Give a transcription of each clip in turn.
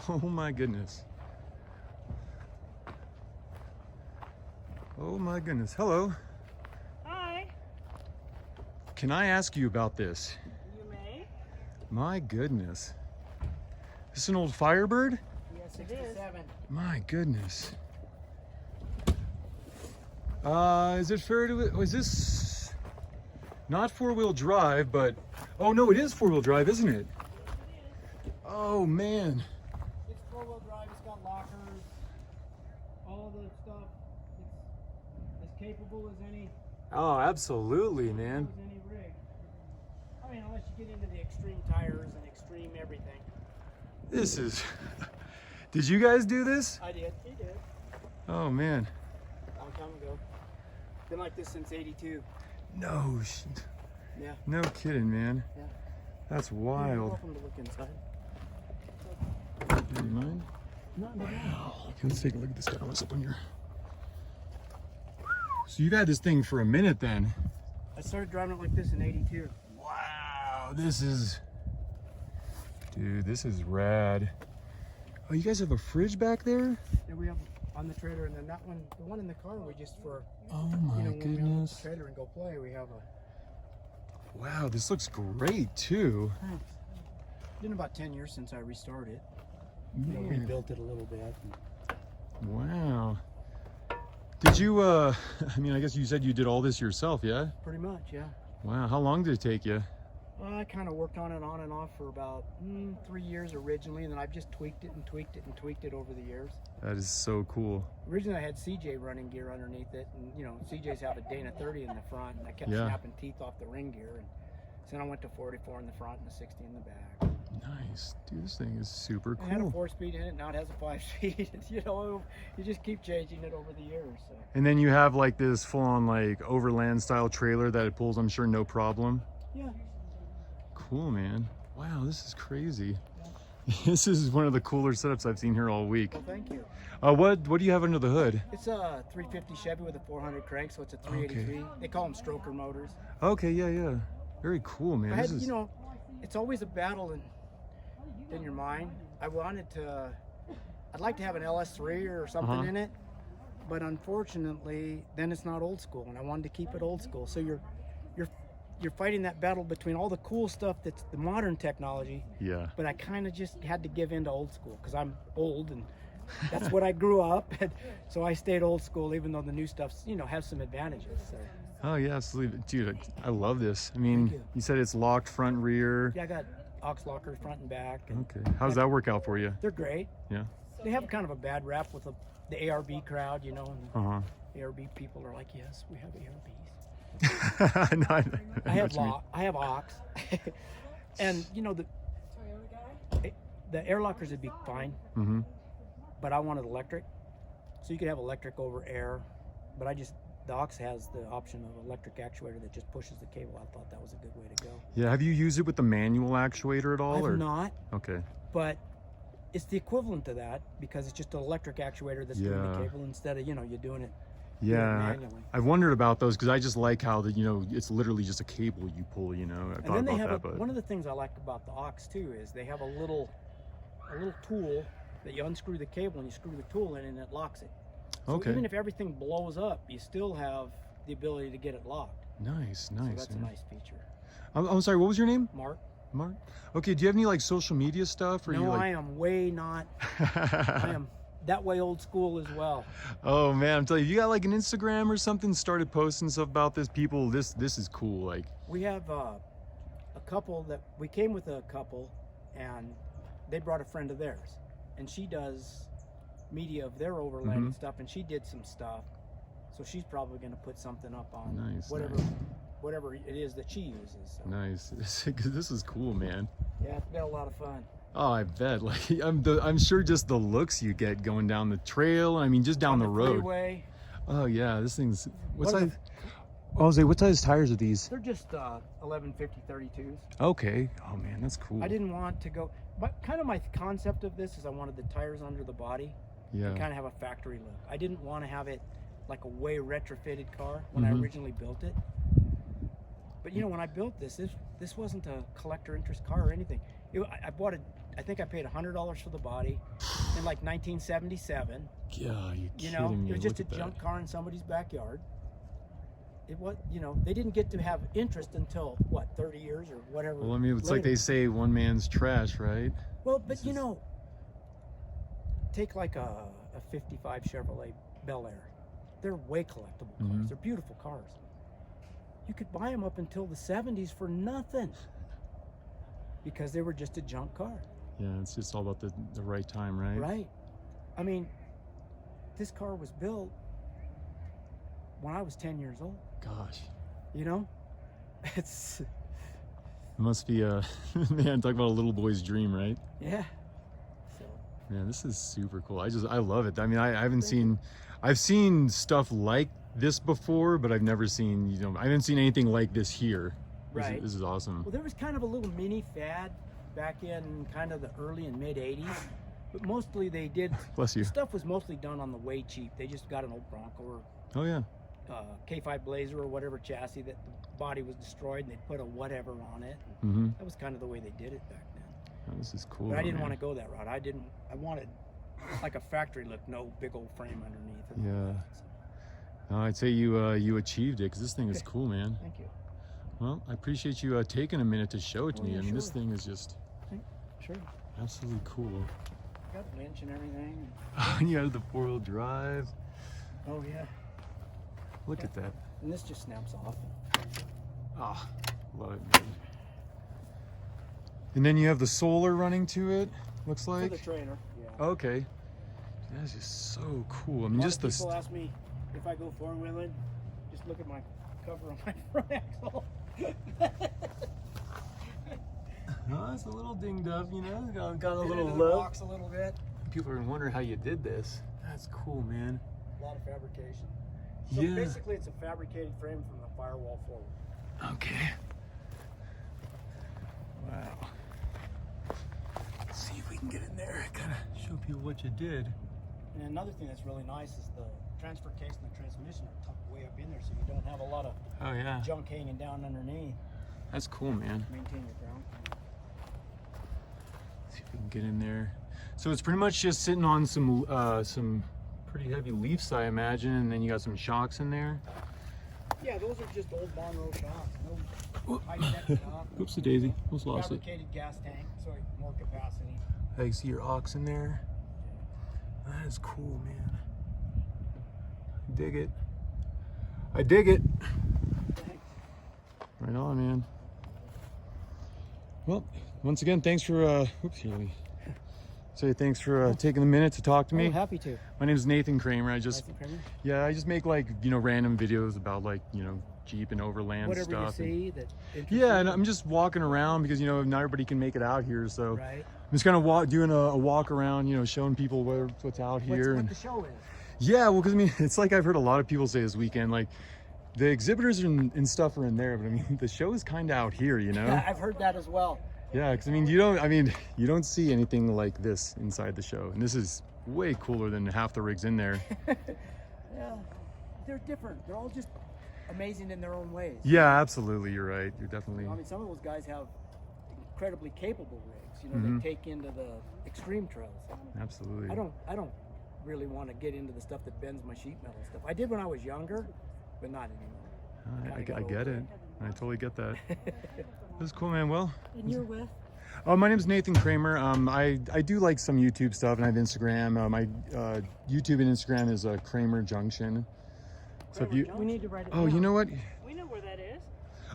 Oh my goodness. Oh my goodness. Hello. Hi. Can I ask you about this? You may. My goodness. Is this an old Firebird? Yes, it is. My goodness. Is it fair to, is this not four-wheel drive, but, oh no, it is four-wheel drive, isn't it? Oh man. It's four-wheel drive. It's got lockers. All the stuff. It's as capable as any. Oh, absolutely, man. As any rig. I mean, unless you get into the extreme tires and extreme everything. This is, did you guys do this? I did. He did. Oh man. Long time ago. Been like this since '82. No, Yeah. no kidding, man. Yeah. That's You're wild. welcome to look inside. Do you mind? No, no, no. Okay, let's take a look at this guy. What's up on your... So you've had this thing for a minute then. I started driving it like this in '82. Wow, this is... Dude, this is rad. Oh, you guys have a fridge back there? Yeah, we have on the trailer, and then that one, the one in the car, we just for Oh my when we have goodness. the trailer and go play, we have a. Wow, this looks great too. Thanks. It's been about 10 years since I restored it. Man. Rebuilt it a little bit. Wow. Did you, I mean, I guess you said you did all this yourself, yeah? Pretty much, yeah. Wow, how long did it take you? I kind of worked on it on and off for about 3 years originally, and then I've just tweaked it and tweaked it and tweaked it over the years. That is so cool. Originally, I had CJ running gear underneath it, and you know, CJ's have a Dana 30 in the front, and I kept Yeah. snapping teeth off the ring gear, and so then I went to 44 in the front and a 60 in the back. Nice. Dude, this thing is super It had a cool. 4-speed in it, now it has a 5-speed. You know, you just keep changing it over the years. So. And then you have like this full-on like Overland style trailer that it pulls, I'm sure, no problem. Yeah. Cool, man. Wow, this is crazy. This is one of the cooler setups I've seen here all week. Well, thank you. What do you have under the hood? It's a 350 Chevy with a 400 crank, so it's a 383. They call them stroker motors. Okay, yeah. Very cool, man. I had, This is... you know, it's always a battle in your mind. I wanted to, I'd like to have an LS3 or something in it, but unfortunately, then it's not old school, and I wanted to keep it old school. So you're fighting that battle between all the cool stuff that's the modern technology. Yeah. But I kind of just had to give in to old school because I'm old and that's what I grew up. And so I stayed old school, even though the new stuff's, you know, has some advantages. So. Oh yeah, absolutely. Dude, I love this. I mean, Thank you. you said it's locked front, rear. Yeah, I got aux lockers front and back. And Okay. How's that work out for you? they're great. Yeah. They have kind of a bad rap with the ARB crowd, you know. And Uh-huh. ARB people are like, yes, we have ARBs. No, I know I have what you mean. I have aux, and you know the air lockers would be fine, but I wanted electric, so you could have electric over air, but the aux has the option of electric actuator that just pushes the cable. I thought that was a good way to go. Yeah, have you used it with the manual actuator at all? I've or? not, Okay. but it's the equivalent to that because it's just an electric actuator that's doing the cable instead of, you know, you're doing it. Yeah, manually. I've wondered about those because I just like how you know, it's literally just a cable you pull, you know. I And thought then they about have that, but one of the things I like about the aux too is they have a little tool that you unscrew the cable and you screw the tool in and it locks it. So okay. even if everything blows up, you still have the ability to get it locked. Nice, So that's man. a nice feature. I'm sorry, what was your name? Mark? Mark? Okay, do you have any like social media stuff? Or No, you, like... I am way not. I am that way old school as well. Oh man, I'm telling you, you got like an Instagram or something, started posting stuff about this, people, this is cool. Like, We have a couple that we came with a couple and they brought a friend of theirs and she does media of their Overland and stuff, and she did some stuff, so she's probably going to put something up on whatever it is that she uses. So. Nice. This is cool, man. Yeah, it's been a lot of fun. Oh, I bet. Like, I'm sure just the looks you get going down the trail. I mean, just down On the road. Freeway. Oh yeah, this thing's. What size? What size tires are these? They're just 1150 32s. Okay. Oh man, that's cool. I didn't want to go, but kind of my concept of this is I wanted the tires under the body. Yeah. And kind of have a factory look. I didn't want to have it like a way retrofitted car when I originally built it. But you know, when I built this wasn't a collector interest car or anything. I bought a I think I paid $100 for the body in like 1977. Yeah, you You kidding know, me? it was just a Look at junk that. car in somebody's backyard. It was, you know, they didn't get to have interest until what, 30 years or whatever. Well, I mean, it's like later. they say, one man's trash, right? Well, but This you is- know, take like a 55 Chevrolet Bel Air. They're way collectible cars. Mhm. They're beautiful cars. You could buy them up until the 70s for nothing because they were just a junk car. Yeah, it's just all about the right time, right? Right. I mean, this car was built when I was 10 years old. Gosh, You know? It's, it must be a man. Talk about a little boy's dream, right? yeah. So, Man, this is super cool. I love it. I mean, I haven't Thank you. seen, I've seen stuff like this before, but I've never seen, I haven't seen anything like this here. Right. This is awesome. well, there was kind of a little mini fad back in kind of the early and mid 80s, but mostly they did, Bless you. stuff was mostly done on the way cheap. They just got an old Bronco or Oh yeah. K5 Blazer or whatever chassis that the body was destroyed, and they put a whatever on it. Mm-hmm. That was kind of the way they did it back then. Oh, this is cool. But I didn't man. want to go that route. I wanted like a factory look, no big old frame underneath. And all Yeah. that, so, No, I'd say you achieved it because this thing is Okay. cool, man. thank you. Well, I appreciate you taking a minute to show it to Oh, me. yeah, I mean, this sure. thing is just Sure. absolutely cool. Got a winch and everything. You added the 4-wheel drive. Oh yeah. Look at that. And this just snaps off. Ah, love it, man. And then you have the solar running to it. Looks For like. the trailer. Yeah. Okay. That's just so cool. I A mean, lot just of the. people ask me if I go four-wheeling, just look at my cover on my front axle. Oh, it's a little dinged up, you know. Got a Bit little into the low. box a little bit. People are gonna wonder how you did this. That's cool, man. A lot of fabrication. So Yeah. basically, it's a fabricated frame from the firewall forward. Okay. Wow. Let's see if we can get in there. Kind of show people what you did. And another thing that's really nice is the transfer case and the transmission are tucked way up in there, so you don't have a lot of Oh yeah. junk hanging down underneath. That's cool, man. Maintain your ground. Let's see if we can get in there. So it's pretty much just sitting on some pretty heavy leaves, I imagine, and then you got some shocks in there. Yeah, those are just old Monroe shocks. No high-tech shock. Oopsie daisy, almost lost it. Fabricated gas tank, so more capacity. Hey, you see your aux in there? That is cool, man. I dig it. I dig it. Thanks. Right on, man. Well, once again, thanks for oops, here we say thanks for taking the minute to talk to me. Oh, happy to. My name is Nathan Kramer. I just Nice and Kramer. yeah, I just make like, random videos about like, Jeep and Overland Whatever stuff. you and- see that interests yeah, and you. I'm just walking around because not everybody can make it out here, so Right. I'm just kind of doing a walk around, showing people what's out here. What And the show is. yeah, well, because I mean, it's like I've heard a lot of people say this weekend, like the exhibitors and stuff are in there, but I mean, the show is kind of out here, Yeah, I've heard that as well. Yeah, because I mean, you don't see anything like this inside the show, and this is way cooler than half the rigs in there. Yeah, they're different. They're all just amazing in their own ways. Yeah, absolutely, you're right. You're definitely. I mean, some of those guys have incredibly capable rigs. Mhm. They take into the extreme trails. Absolutely. I don't really want to get into the stuff that bends my sheet metal stuff. I did when I was younger, but not anymore. I get it. I totally get that. This is cool, man. Well, And you're with? my name is Nathan Kramer. I do like some YouTube stuff, and I have Instagram. My YouTube and Instagram is Kramer Junction. So if you, We need to write it oh, down. you know what? We know where that is.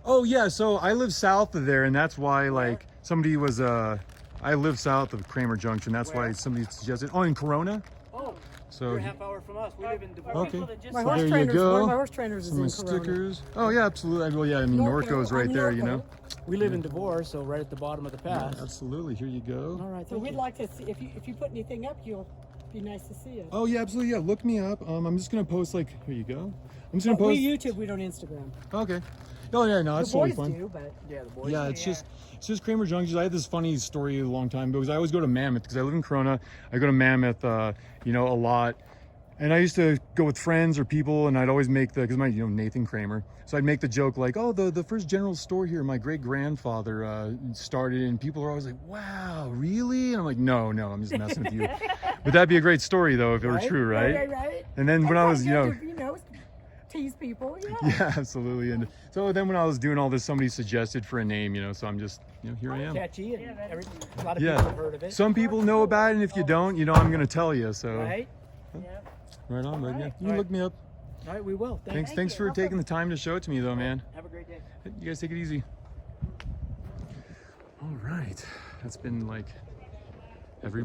Oh yeah, so I live south of there, and that's why like somebody was I live south of Kramer Junction. That's why Where? somebody suggested. Oh, in Corona. Oh, So you're a half hour from us. We live in Our Devore. Okay. people that just So saw there it. you One of go. my horse trainers is some in stickers. Oh yeah, absolutely. Well, yeah, I mean Norco's right there, We live in Devore, so right at the bottom of the Yeah, pass. absolutely. Here you go. All right, So thank we'd you. like to see, if you put anything up, you'll be nice to see it. Oh yeah, absolutely. Yeah, look me up. I'm just gonna post like. Here you go. I'm just gonna But post. we YouTube, we don't Instagram. Okay. Oh yeah, no, that's The totally boys fine. do, but Yeah, the boys. Yeah, it's just Kramer Junction. I had this funny story a long time ago because I always go to Mammoth because I live in Corona. I go to Mammoth, a lot, And I used to go with friends or people, and I'd always make because my, Nathan Kramer. So I'd make the joke like, oh, the first general store here, my great grandfather started, and people are always like, wow, really? And I'm like, no, I'm just messing with you. But that'd be a great story though if it were true, right? Right. And then when I was, tease people, yeah. yeah, absolutely. And so then when I was doing all this, somebody suggested for a name, so I'm just, here I am. Catchy, and a lot of people have heard of it. Some people know about it, and if you don't, I'm gonna tell you. So Right? right on, bud. Yeah, you can All look me up. All right, we will. Thanks for taking the time to show it to me, though, man. Have a great day. You guys take it easy. All right, that's been like every